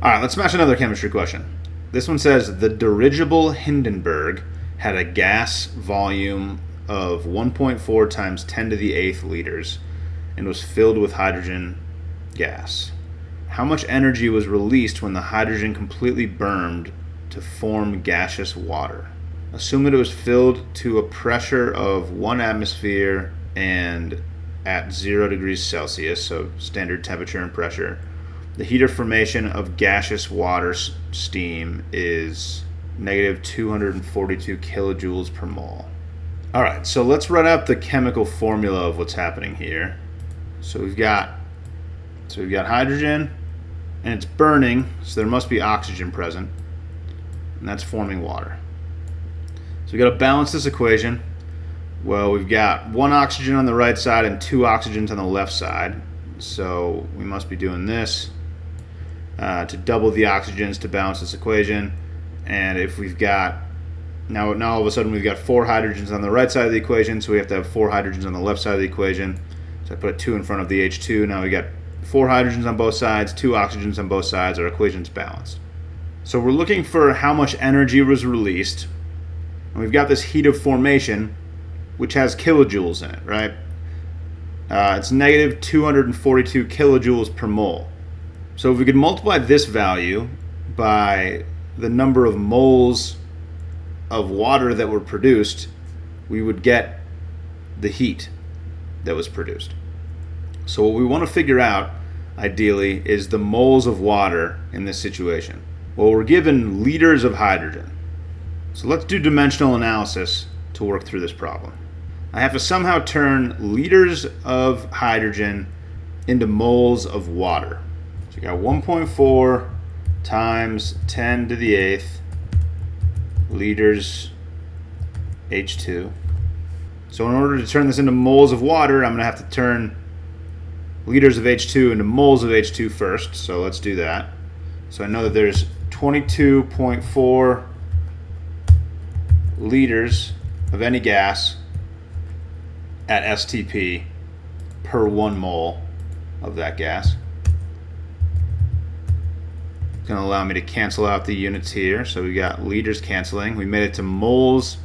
All right, let's smash another chemistry question. This one says the dirigible Hindenburg had a gas volume of 1.4 times 10 to the 8th liters and was filled with hydrogen gas. How much energy was released when the hydrogen completely burned to form gaseous water? Assume that it was filled to a pressure of 1 atmosphere and at 0 degrees Celsius, so standard temperature and pressure. The heat of formation of gaseous water steam is negative 242 kilojoules per mole. All right, so let's run out the chemical formula of what's happening here. So we've got hydrogen, and it's burning, so there must be oxygen present, and that's forming water. So we've got to balance this equation. Well, we've got 1 oxygen on the right side and 2 oxygens on the left side, so we must be doing this to double the oxygens to balance this equation. And if we've got now all of a sudden we've got 4 hydrogens on the right side of the equation, so we have to have 4 hydrogens on the left side of the equation. So I put 2 in front of the H2. Now we got 4 hydrogens on both sides, 2 oxygens on both sides. Our equation's balanced. So we're looking for how much energy was released, and we've got this heat of formation, which has kilojoules in it, right? It's negative 242 kilojoules per mole. So if we could multiply this value by the number of moles of water that were produced, we would get the heat that was produced. So what we want to figure out, ideally, is the moles of water in this situation. Well, we're given liters of hydrogen. So let's do dimensional analysis to work through this problem. I have to somehow turn liters of hydrogen into moles of water. So you got 1.4 times 10 to the 8th liters H2. So in order to turn this into moles of water, I'm going to have to turn liters of H2 into moles of H2 first. So let's do that. So I know that there's 22.4 liters of any gas at STP per 1 mole of that gas. It's going to allow me to cancel out the units here. So we got liters canceling. We made it to moles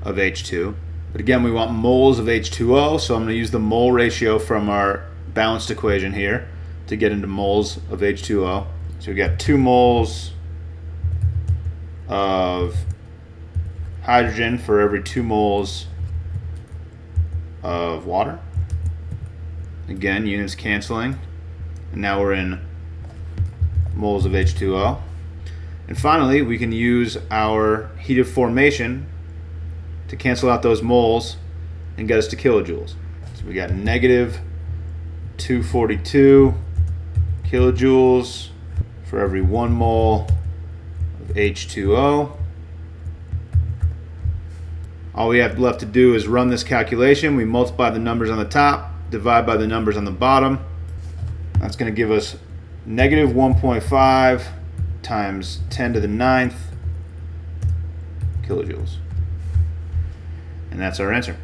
of H2. But again, we want moles of H2O, so I'm going to use the mole ratio from our balanced equation here to get into moles of H2O. So we got 2 moles of hydrogen for every 2 moles of water. Again, units canceling. And now we're in moles of H2O. And finally, we can use our heat of formation to cancel out those moles and get us to kilojoules. So we got negative 242 kilojoules for every 1 mole of H2O. All we have left to do is run this calculation. We multiply the numbers on the top, divide by the numbers on the bottom. That's going to give us negative 1.5 times 10 to the 9th kilojoules. And that's our answer.